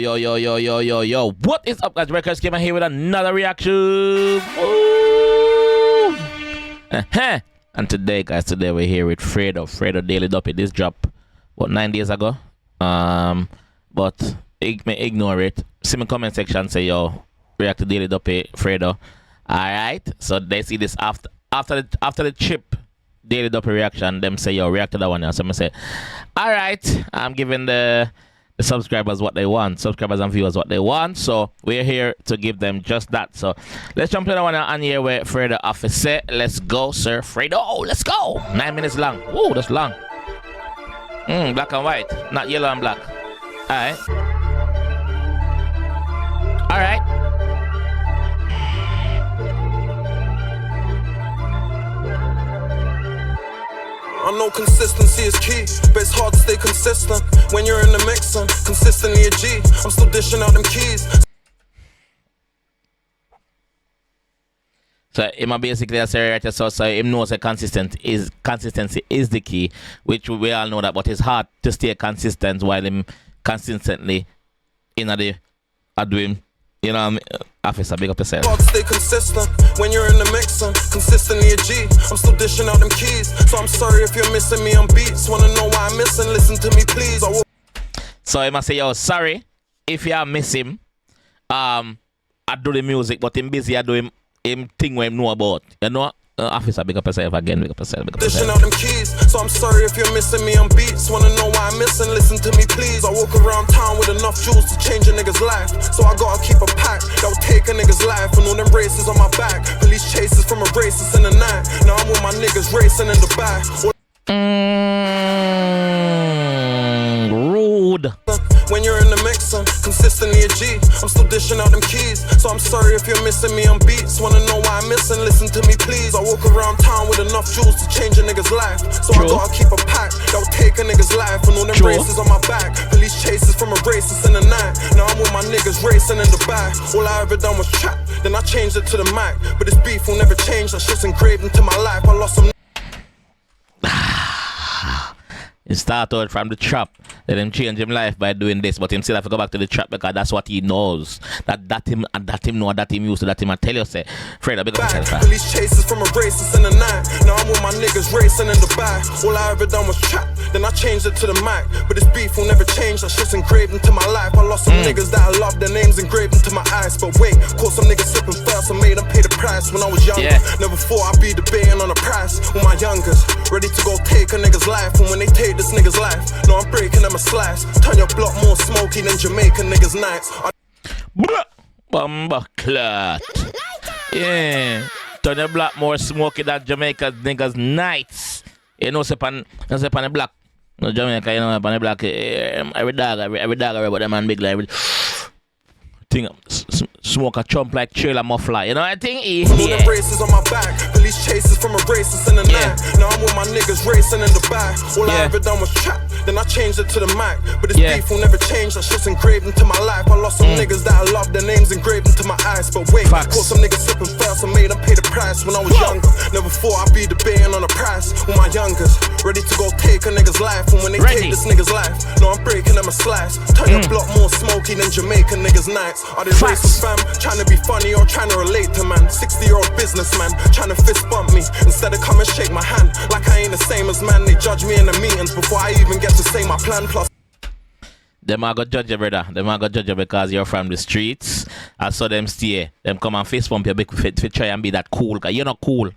Yo. What is up, guys? JAMAICA'S came here with another reaction. Woo! And today, guys, we're here with Fredo Daily Duppy. This dropped, what, 9 days ago? But ignore it. See my comment section, say, yo, react to Daily Duppy, Fredo. Alright, so they see this after the chip Daily Duppy reaction, them say, yo, react to that one now. So I'm say, alright, I'm giving the subscribers what they want, subscribers and viewers what they want, so we're here to give them just that. So let's jump to the one on here where Fredo officer. Let's go, sir. Fredo, let's go. 9 minutes long. Whoa, that's long. Black and white, not yellow and black. Alright. I know consistency is key, but it's hard to stay consistent when you're in the mixing. Consistently a G, I'm still dishing out them keys. So him basically say right, so him knows that consistency is the key, which we all know that, but it's hard to stay consistent while him consistently in the doing, you know, officer, big up yourself. Hard to stay consistent when you're in the mixing. Consistently a G, I'm still dishing out them keys. So I'm sorry if you're missing me on beats. Wanna know why I'm missing? Listen to me, please. So he must say, yo, sorry if you miss him. I do the music, but him busy. I do him thing where him know about. You know, officer, big up yourself again. Big up yourself. Dishing out them keys. So I'm sorry if you're missing me on beats. Wanna know why I'm missing? Listen to me, please. I walk around town with enough jewels to change a nigga's life. So I gotta keep a pack that will take a nigga's life. And all them races on my back. Police chases from a racist in the night. Now I'm with my niggas racing in the back. Rude. When you're in the mixing, consistently a G, I'm still dishing out them keys. So I'm sorry if you're missing me on beats. Wanna know why I'm missing? Listen to me, please. I walk around town with enough jewels to change a nigga's life. So I gotta keep a pack that will take a nigga's life. And all them races on my back. Police chases from a racist in the night. Now I'm with my niggas racing in the back. All I ever done was trap, then I changed it to the mic. But this beef will never change, that shit's engraved into my life. I lost some. He started from the trap, let him change his life by doing this, but him still have to go back to the trap because that's what he knows. That him know, that him used to, that him tell you say, Fredo, big up yourself. Police chases from a racist in the night. Now I'm with my niggas racing in the back. All I ever done was trap, then I changed it to the mic. But this beef will never change, that shit's engraved into my life. I lost some niggas that I love, their names engraved into my eyes. But wait, caught some niggas slipping first, I made them pay the price when I was younger. Never thought I'd be debating on a price with my youngers. Ready to go take a nigga's life, and when they take this nigga's life, no, I'm breaking them a slice. Turn your block more smoky than Jamaican niggas' nights. Bumba clot. Yeah. Turn your block more smoky than Jamaican niggas' nights. You know, say pan the block. No Jamaica, you know, pan the block. Every dog, about them man big like every thing. Smoke a chump like trailer muffler. You know what I think? Yeah. Races on my back. Police chases from a racist in the night. Now I'm with my niggas racing in the back. All I ever done was trap, then I changed it to the mic. But this beef will never change, that shit's engraved into my life. I lost some niggas that I love, their names engraved into my eyes. But wait, caught some niggas slipping first, I made them pay the price when I was younger. Never thought I'd be debating on a price with my youngers. Ready to go take a nigga's life, and when they take this nigga's life, no, I'm breaking them a slice. Turn your block more smoky than Jamaican niggas' nights. Are they racist fam? Trying to be funny or trying to relate to man. 60-year-old businessman trying to fist bump me instead of come and shake my hand. Like I ain't the same as man. They judge me in the meetings before I even get to say my plan. Plus them are gonna judge you, brother. Them are gonna judge you because you're from the streets. I saw them stay. Them come and fist bump you to try and be that cool. Cause you're not cool.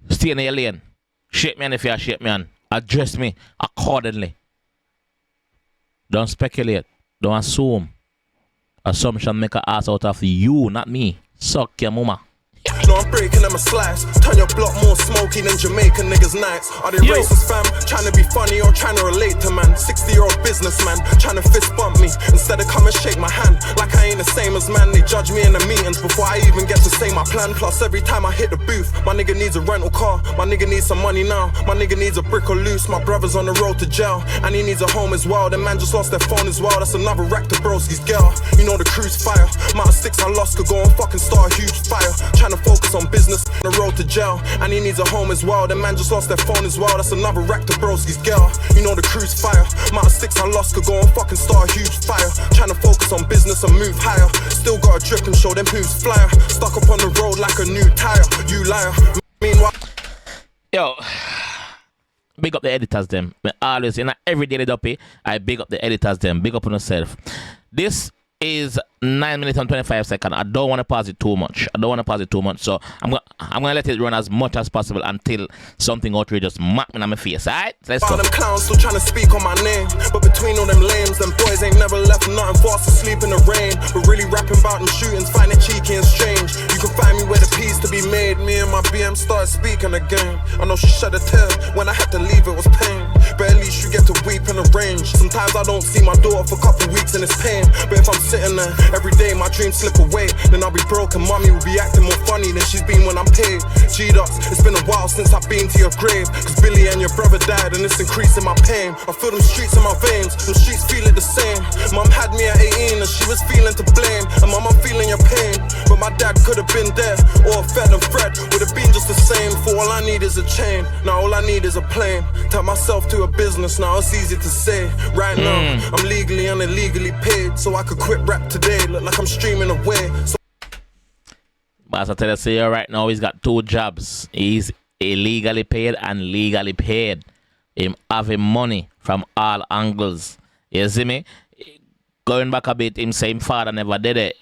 Stay in your lane. Shake me on if you're shake me on. Address me accordingly. Don't speculate. Don't assume. Assumption make an ass out of you, not me. Suck your mama. No, I'm breaking them a slice. Turn your block more smoky than Jamaican niggas' nights. Are they racist fam? Trying to be funny or trying to relate to man. 60-year-old businessman trying to fist bump me instead of come and shake my hand. Like I ain't the same as man. They judge me in the meetings before I even get to say my plan. Plus every time I hit the booth, my nigga needs a rental car. My nigga needs some money now. My nigga needs a brick or loose. My brother's on the road to jail and he needs a home as well. The man just lost their phone as well. That's another rack to broski's girl. You know the crew's fire. Amount of sticks I lost could go and fucking start a huge fire. Trying to focus on business, on the road to jail. And he needs a home as well. The man just lost their phone as well. That's another rack to broski's girl. You know the crew's fire. Amount of sticks I lost could go and fucking start a huge fire. Trying to focus on business and move higher. Still got a drip and show them who's flyer. Stuck up on the road like a new tire. You liar. Meanwhile, yo, big up the editors them. Always in every daily Duppy, I big up the editors them. Big up on yourself. This is 9 minutes and 25 seconds. I don't want to pause it too much. So I'm gonna let it run as much as possible until something outrageous smack me in my face. Alright? Let's go. All them clowns still trying to speak on my name. But between all them lames, them boys ain't never left nothing fast asleep in the rain. But really rapping about them shootings, find it cheeky and strange. You can find me where the peace to be made. Me and my BM started speaking again. I know she shed a tear. When I had to leave, it was pain. But at least you get to weep and arrange. Sometimes I don't see my daughter for a couple weeks and it's pain. But if I'm sitting there every day, my dreams slip away. Then I'll be broken. Mommy will be acting more funny than she's been when I'm paid. G-Ducks, it's been a while since I've been to your grave. Cause Billy and your brother died and it's increasing my pain. I feel them streets in my veins. Them streets feel it the same. Mom had me at 18 and she was feeling to blame. And mom, I'm feeling your pain. But my dad could have been there. Or Fed and Fred would have been just the same. For all I need is a chain. Now all I need is a plane. Turn myself to a business. Now it's easy to say. Right now, I'm legally and illegally paid. So I could quit rap today. Look like I'm streaming away. So but I tell you, say right now he's got 2 jobs. He's illegally paid and legally paid. Him having money from all angles. You see me? Going back a bit, him saying father never did it.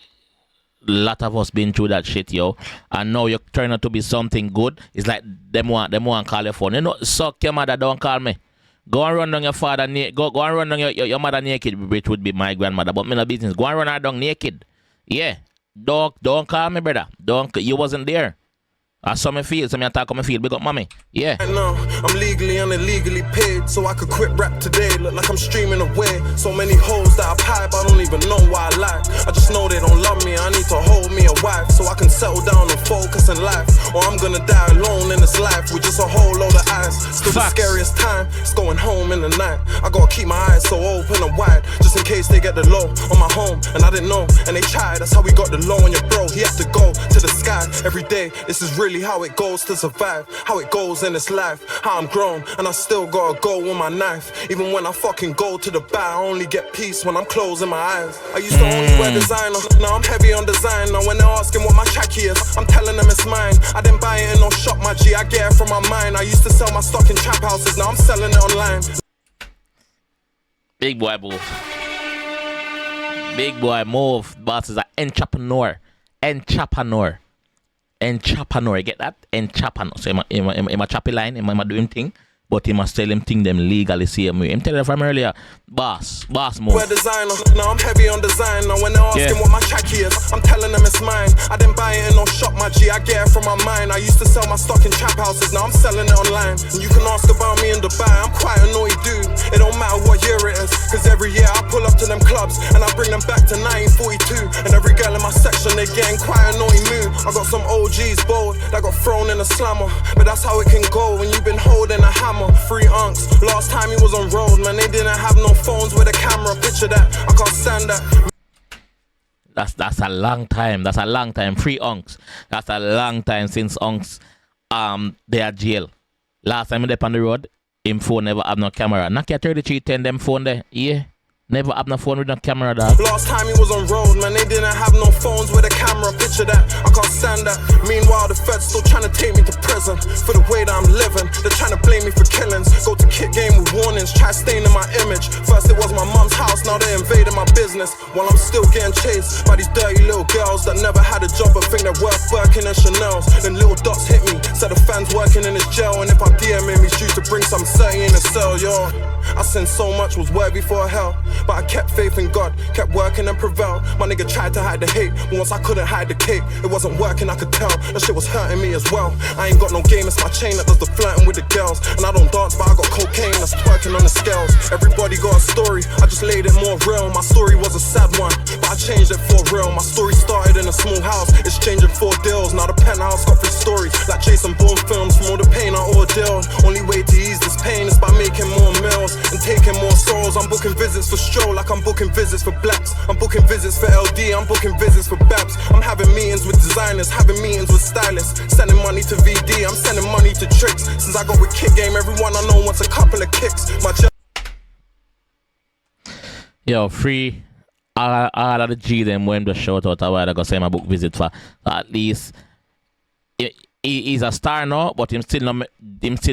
Lot of us been through that shit, yo. And now you're turning out to be something good. It's like them want call your phone. You know, suck your mother, don't call me. Go and run down your father go and run down your mother naked, which would be my grandmother. But me no business. Go and run her down naked. Yeah. Don't call me, brother. You wasn't there. I saw me feel, so me attack on me feel. Big up, mommy. Yeah. Right now, I'm legally and illegally paid, so I could quit rap today. Look like I'm streaming away. So many hoes that I pipe, I don't even know why I lie. I just know they don't love me. I need to hold me a wife, so I can settle down and focus in life. Or I'm gonna die alone in this life with just a whole load of eyes. Still the scariest time, it's going home in the night. I gotta keep my eyes so open and wide, just in case they get the low on my home. And I didn't know, and they tried. That's how we got the low on your bro. He had to go to the sky every day. This is really how it goes to survive, how it goes in this life, how I'm grown and I still gotta go with my knife. Even when I fucking go to the bar, I only get peace when I'm closing my eyes. I used to only wear designer, now I'm heavy on design. Now when they're asking what my tracky is, I'm telling them it's mine. I didn't buy it in no shop, my G, I get it from my mind. I used to sell my stock in trap houses, now I'm selling it online. Big boy move. Big boy move. Boss is an entrepreneur. Entrepreneur. You get that? Entrepreneur. So I'm a choppy line, I'm doing thing, but he must tell him thing them legally same way. I'm telling you from earlier, boss move. We're designer, now I'm heavy on design. Now when they're asking what my tracky is, I'm telling them it's mine. I didn't buy it in no shop, my G, I get it from my mind. I used to sell my stock in trap houses, now I'm selling it online. And you can ask about me in Dubai, I'm quite a naughty dude. It don't matter what year it is, cause every year I pull up to them clubs and I bring them back to 1942. And every girl in my section, they getting quite a naughty mood. I got some OGs bold that got thrown in a slammer, but that's how it can go when you've been holding a hammer. 3 unks, last time he was on road, man, they didn't have no phones with a camera. Picture that, I can't stand that. That's a long time. 3 unks. That's a long time since unks they are jail. Last time they on the road, him phone never have no camera. Nokia 3310 them phone there. Yeah. Never have no phone with no camera, dog. Last time he was on road, man, they didn't have no phones with a camera. Picture that, I can't stand that. Meanwhile, the feds still trying to take me to prison for the way that I'm living. They're trying to blame me for killings. Go to kid game with warnings, try staining my image. First it was my mom's house, now they invading my business. While I'm still getting chased by these dirty little girls that never had a job but think they're worth working in Chanel's. Then little dots hit me, said the fans working in his jail. And if I DM him, he's due to bring some 30 in the cell, yo. I sinned so much, was worthy for hell, but I kept faith in God, kept working and prevailed. My nigga tried to hide the hate, but once I couldn't hide the cake, it wasn't working, I could tell. That shit was hurting me as well. I ain't got no game, it's my chain that does the flirting with the girls. And I don't dance, but I got cocaine that's twerking on the scales. Everybody got a story, I just laid it more real. My story was a sad one, but I changed it for real. My story started in a small house, it's changing 4 deals. Now the penthouse got 3 stories, like Jason Bourne films. From all the pain I ordealed, only way to ease this pain is by making more meals and taking more souls. I'm booking visits for stroll, like I'm booking visits for blacks. I'm booking visits for LD, I'm booking visits for Babs. I'm having meetings with designers, having meetings with stylists. Sending money to VD, I'm sending money to Tricks. Since I got with Kick Game, everyone I know wants a couple of kicks. Yo, free all of the G them when the shout out a while ago say my book visit for at least he's a star now, but him still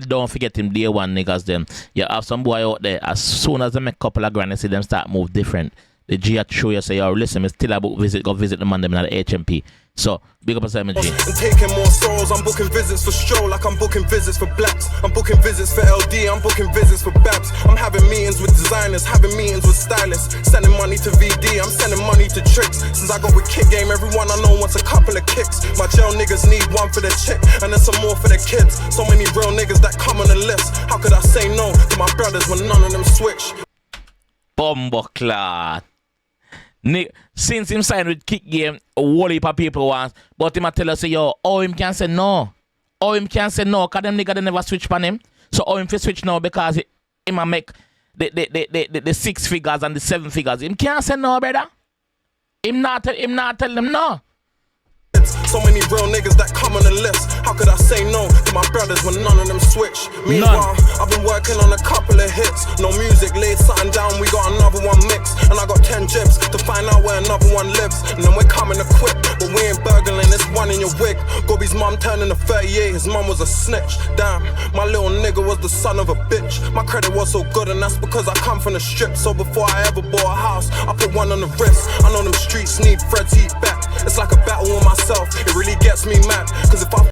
don't forget him day one niggas them. You have some boy out there, as soon as they make a couple of grand, you see them start move different. The G at show you say, yo, listen, me still a book visit, go visit the man them at the HMP. So, big up yourself, G. I'm taking more souls, I'm booking visits for Stroll, like I'm booking visits for Blacks. I'm booking visits for LD, I'm booking visits for Babs. I'm having meetings with designers, having meetings with stylists. Sending money to VD, I'm sending money to Tricks. Since I got with Kick Game, everyone I know wants a couple of kicks. My jail niggas need one for their chick, and then some more for their kids. So many real niggas that come on the list. How could I say no to my brothers when none of them switch? Bomboclat. Since him signed with Kick Game, a whole heap of people want, but him a tell us, yo, oh, him can say no. Oh, him can say no, because them niggas they never switch on him. So, oh, him fi switch now because him a make the 6 figures and the 7 figures. Him can't say no, brother. Him not tell them no. So many real niggas that come on the list. How could I say no to my brothers when none of them switch? Meanwhile, I've been working on a couple of hits. No music, laid something down, we got another one mixed. And I got 10 jibs to find out where another one lives. And then we're coming equipped, but we ain't burgling, it's one in your wig. Gobi's mum turning to 38, his mum was a snitch. Damn, my little nigga was the son of a bitch. My credit was so good and that's because I come from the strip. So before I ever bought a house, I put one on the wrist. I know them streets need Fred's heat back. It's like a battle with myself. It really gets me mad, cause if I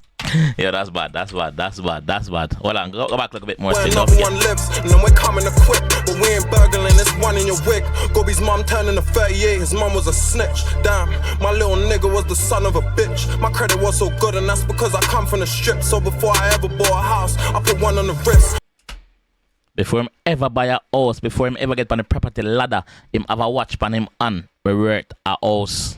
yeah, that's bad. Hold on, go back a bit more. Where another one lives, and then we're coming equipped, but we ain't burgling, it's one in your wig. Gobi's mum turning to 38, his mum was a snitch. Damn, my little nigga was the son of a bitch. My credit was so good and that's because I come from the strip. So before I ever bought a house, I put one on the wrist. Before him ever buy a house, before him ever get on the property ladder, him have a watch pan him on, we worth a house.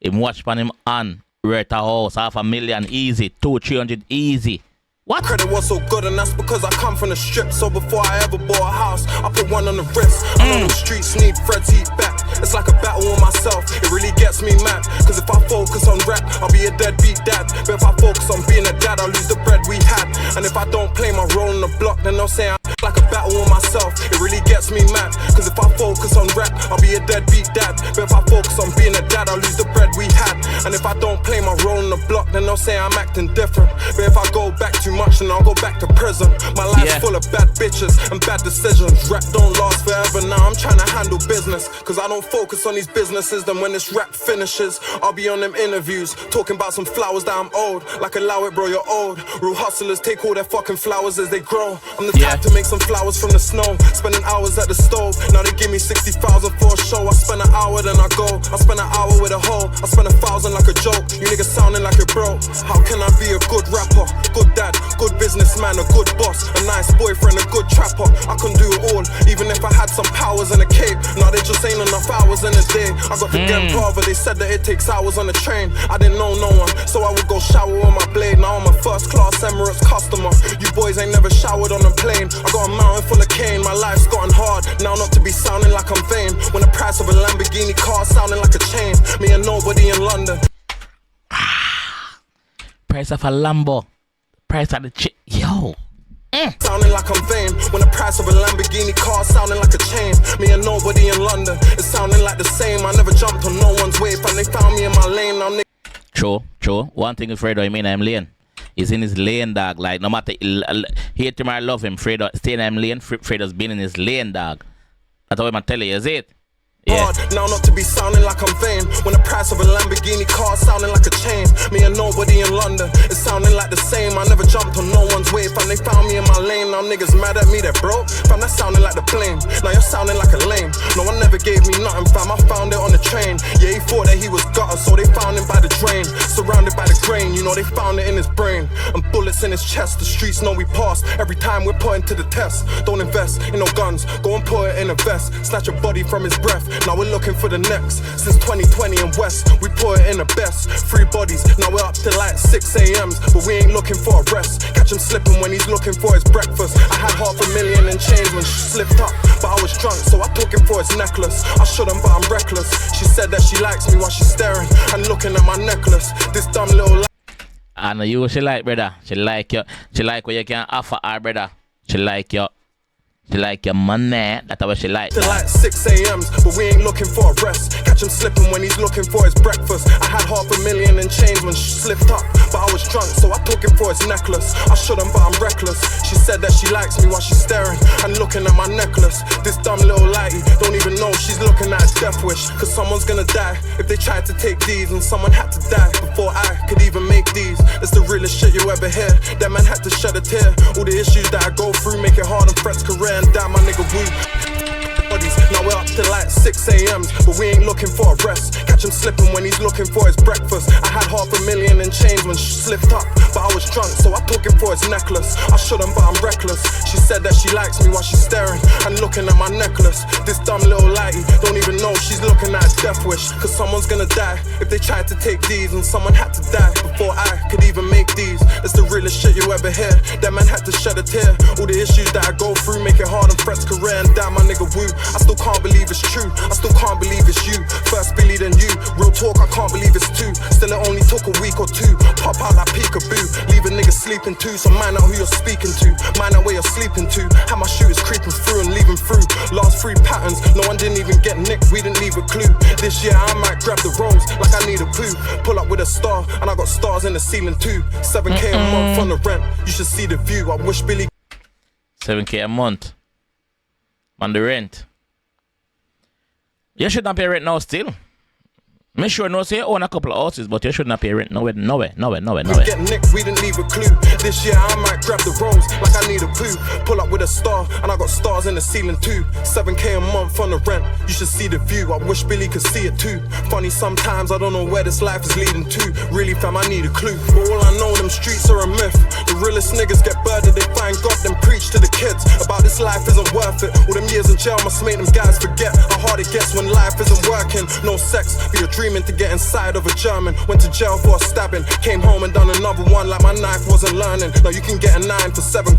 Him watch pan him on, worth a house, $500,000 easy, 200-300 easy. What? Credit was so good and that's because I come from the strip. So before I ever bought a house, I put one on the wrist. I know the streets need Fred's heat back. It's like a battle with myself, it really gets me mad. Cause if I focus on rap, I'll be a deadbeat dad. But if I focus on being a dad, I'll lose the bread we had. And if I don't play my role in the block, then they'll say I'm like a battle with myself, it really gets me mad. Cause if I focus on rap, I'll be a deadbeat dad. But if I focus on being a dad, I'll lose the bread we had. And if I don't play my role in the block, then they'll say I'm acting different. But if I go back too much, then I'll go back to prison. My life's full of bad bitches and bad decisions. Rap don't last forever, now I'm trying to handle business. Cause I don't focus on these businesses, then when this rap finishes, I'll be on them interviews, talking about some flowers that I'm owed. Like allow it bro, you're old. Real hustlers take all their fucking flowers as they grow. I'm the type to make some flowers from the snow, spending hours at the stove. Now they give me 60,000 for a show. I spend an hour, then I go. I spend an hour with a hoe. I spend 1,000 like a joke. You niggas sounding like you're broke. How can I be a good rapper, good dad, good businessman, a good boss, a nice boyfriend, a good trapper? I can do it all, even if I had some powers in a cape. Now they just ain't enough hours in a day. I got the damn brother, they said that it takes hours on the train. I didn't know no one, so I would go shower with my blade. Now I'm a first class Emirates customer. You boys ain't never showered on a plane. I got a mountain full of cane, my life's gotten hard. Now not to be sounding like I'm vain, when the price of a Lamborghini car sounding like a chain. Me and nobody in London. Price of a Lambo, price of the chick, yo. Sounding like I'm vain, when the price of a Lamborghini car sounding like a chain. Me and nobody in London, it's sounding like the same. I never jumped on no one's wave and they found me in my lane. Now True. One thing with Fredo, I mean I'm lane. He's in his lane, dog. Like, no matter hate him or love him, Fredo stay in his lane. Fredo's been in his lane, dog. That's what I'm telling you, is it? Yeah. Now not to be sounding like I'm vain, when the price of a Lamborghini car sounding like a chain. Me and nobody in London, it's sounding like the same. I never jumped on no one's wave and they found me in my lane. Now niggas mad at me, they're broke. Fam, that's sounding like the blame. Now you're sounding like a lame. No one never gave me nothing, fam, I found it on the train. Yeah, he thought that he was gutter, so they found him by the drain. Surrounded by the grain, you know they found it in his brain. And bullets in his chest, the streets know we pass. Every time we're putting to the test. Don't invest in no guns, go and put it in a vest. Snatch a body from his breath, now we're looking for the next. Since 2020 in West, we put it in the best. 3 bodies, now we're up to like 6 a.m. a.m.s, but we ain't looking for a rest. Catch him slipping when he's looking for his breakfast. I had $500,000 in change when she slipped up, but I was drunk, so I took him for his necklace. I shouldn't, but I'm reckless. She said that she likes me while she's staring and looking at my necklace. This dumb little I know you she like, brother. She like you. She like what you can offer her, brother. She like you. She like your money, that's what she like. Till like 6 a.m.s, but we ain't looking for a rest. Catch him slipping when he's looking for his breakfast. I had $500,000 in change when she slipped up, but I was drunk, so I took him for his necklace. I shouldn't, but I'm reckless. She said that she likes me while she's staring and looking at my necklace. This dumb little lighty don't even know she's looking at a death wish. Cause someone's gonna die if they tried to take these, and someone had to die before I could even make these. It's the realest shit you ever hear. That man had to shed a tear. All the issues that I go through make it hard and Fred's career. Damn, my nigga Woo. Now we're up to like 6 a.m.s, but we ain't looking for a rest. Catch him slipping when he's looking for his breakfast. I had $500,000 in change when she slipped up, but I was drunk, so I took him for his necklace. I shouldn't, but I'm reckless. She said that she likes me while she's staring and looking at my necklace. This dumb little lighty don't even know she's looking at a death wish. Cause someone's gonna die if they tried to take these, and someone had to die before I could even make these. It's the realest shit you ever hear. That man had to shed a tear. All the issues that I go through make it hard on Fred's career, and damn, my nigga Woo. I still can't believe it's true. I still can't believe it's you. First Billy, then you. Real talk, I can't believe it's two. Still, it only took a week or two. Pop out like peekaboo. Leave a nigga sleeping too. So mind out who you're speaking to. Mind out where you're sleeping to. How my shooters creeping through and leaving through. Last 3 patterns, no one didn't even get nicked. We didn't leave a clue. This year I might grab the rose like I need a poo. Pull up with a star, and I got stars in the ceiling too. 7K a month on the rent. You should see the view. I wish Billy. 7K a month on the rent. You should not pay rent now still. Make sure no say you own a couple of houses, but you should not pay rent nowhere. Get nicked, we didn't leave a clue. This year I might grab the rose like I need a poo. Pull up with a star, and I got stars in the ceiling too. 7K a month on the rent. You should see the view. I wish Billy could see it too. Funny sometimes I don't know where this life is leading to. Really fam, I need a clue. But all I know, them streets are a myth. The realest niggas get birded, they find God, then preach to the kids about this life isn't worth it. All them years in jail must make them guys forget how hard it gets when life isn't working. No sex, be a dreaming to get inside of a German. Went to jail for a stabbing, came home and done another one like my knife wasn't learning. Now you can get a 9 for 7.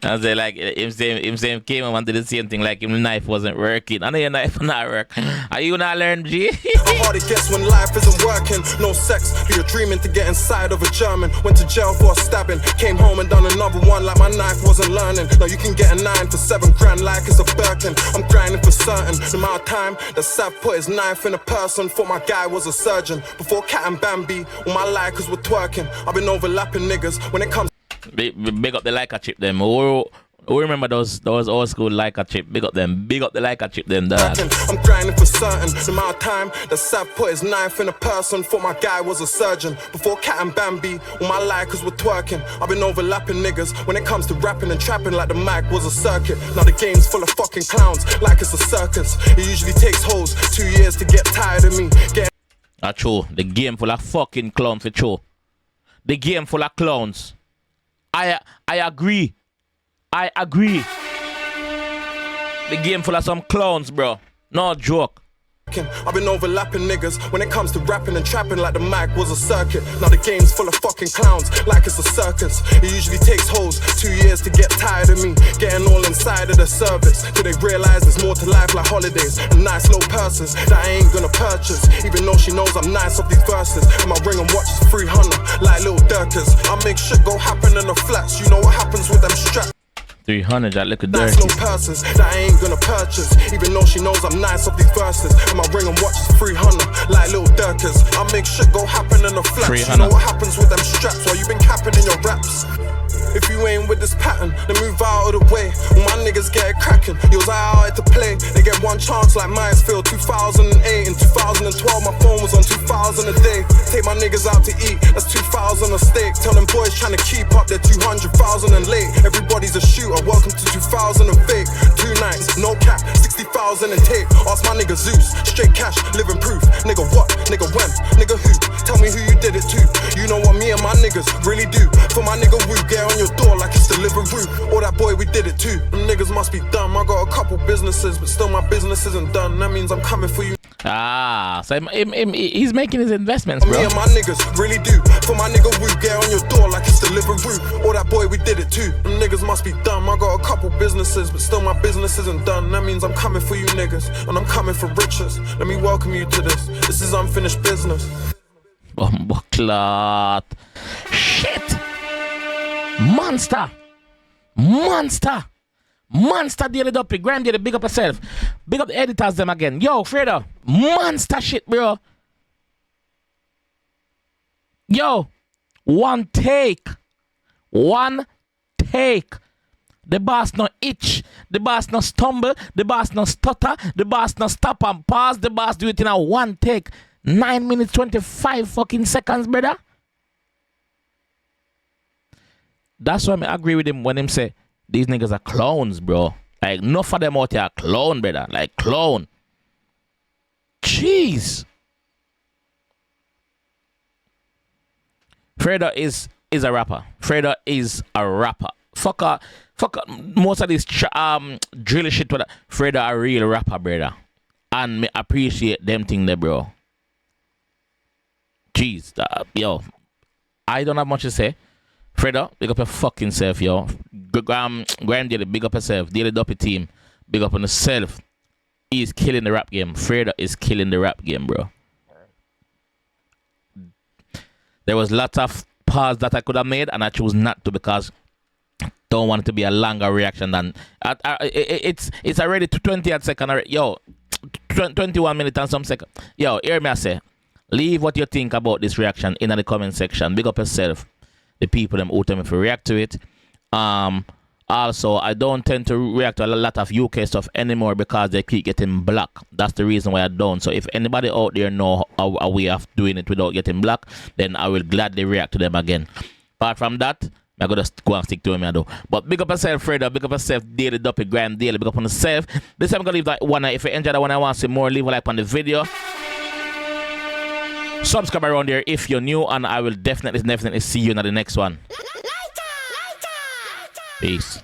I say like him saying came home and did the same thing like him knife wasn't working. I know your knife not work. Are you not learn, G? How hard it gets when life isn't working. No sex, be a dreaming to get inside of a German. Went to jail for a stabbing, came home and done another one like my knife wasn't learning. Now you can get a 9 for 7 grand like it's a Birkin. I'm grinding for certain. The amount of time that Sav put his knife in a person. Thought my guy was a surgeon. Before Cat and Bambi, all my likers were twerking. I've been overlapping niggas when it comes. Big up the Leica chip them. We remember those old school Leica chip. Big up them. Big up the Leica chip them, dad. I'm grinding for certain. The amount of time that Sav put his knife in a person. Thought my guy was a surgeon. Before Cat and Bambi, all my likers were twerking. I've been overlapping niggas when it comes to rapping and trapping like the mic was a circuit. Now the game's full of fucking clowns like it's a circus. It usually takes hoes 2 years to get tired of me. That's true. The game full of fucking clowns for true. The game full of clowns. I agree. I agree. The game full of some clowns, bro. No joke. I've been overlapping niggas when it comes to rapping and trapping like the mic was a circuit. Now the game's full of fucking clowns like it's a circus. It usually takes hoes 2 years to get tired of me. Getting all inside of the service till they realize there's more to life like holidays and nice low purses that I ain't gonna purchase. Even though she knows I'm nice off these verses. And my ring and watch is 300 like little Durkers. I make shit go happen in the flats. You know what happens with them straps. 300, that look dirty. Nice little purses that I ain't gonna purchase. Even though she knows I'm nice off these verses. And my ring and watch is 300 like little Durkers. I make shit go happen in the flats. You know what happens with them straps while you been capping in your raps. If you ain't with this pattern, then move out of the way. All my niggas get it cracking. Yours out to play. They get one chance like Mansfield 2008 and 2012. My phone was on 2000 a day. Take my niggas out to eat. That's 2000 a steak. Tell them boys trying to keep up. They're 200,000 and late. Everybody's a shooter. Welcome to 2000 and fake. 2 nights, no cap. 60,000 and tape. Ask my nigga Zeus. Straight cash, living proof. Nigga what? Nigga when? Nigga who? Tell me who you did it to. You know what me and my niggas really do. For my nigga Woo, get on your door like it's Deliveroo. Or that boy, we did it too. Them niggas must be dumb. I got a couple businesses, but still my business isn't done. That means I'm coming for you. Ah, so he's making his investments, bro. Me and my niggas really do. For my nigga Woo, get on your door like it's Deliveroo. Or that boy, we did it too. Them niggas must be dumb. I got a couple businesses, but still my business isn't done. That means I'm coming for you niggas, and I'm coming for riches. Let me welcome you to this. This is unfinished business. Bumbleclot. Shit. Monster. Monster Daily Duppy. Graham Daily, big up yourself. Big up the editors them again. Yo, Fredo. Monster shit, bro. Yo. One take. The boss no itch. The boss no stumble. The boss no stutter. The boss no stop and pause. The boss do it in a one take. 9 minutes 25 fucking seconds, brother. That's why I agree with him when him say these niggas are clowns, bro. Like, enough of them out here are clown, brother. Like, clown. Jeez. Fredo is a rapper. Fredo is a rapper. Fuck most of this drill shit with Fredo a real rapper, brother. And me appreciate them thing there, bro. Jeez. Yo. I don't have much to say. Fredo, big up your fucking self, yo. Graham Daily, big up yourself. Daily Duppy team, big up on yourself. He's killing the rap game. Fredo is killing the rap game, bro. There was lots of pause that I could have made, and I chose not to because I don't want it to be a longer reaction than it's already 20 second. Yo, 21 minutes and some second. Yo, hear me I say. Leave what you think about this reaction in the comment section. Big up yourself. The people them who tell me if you react to it. Also, I don't tend to react to a lot of UK stuff anymore because they keep getting blocked. That's the reason why I don't. So if anybody out there know a way of doing it without getting blocked, then I will gladly react to them again. Apart from that, I'm gonna go and stick to him, I do. But big up yourself, Fredo. Big up yourself, Daily Duppy, Graham Daily. Big up on yourself. This time I'm gonna leave that one. If you enjoyed that one, I want to see more, leave a like on the video. Subscribe around there if you're new, and I will definitely see you in the next one. Peace.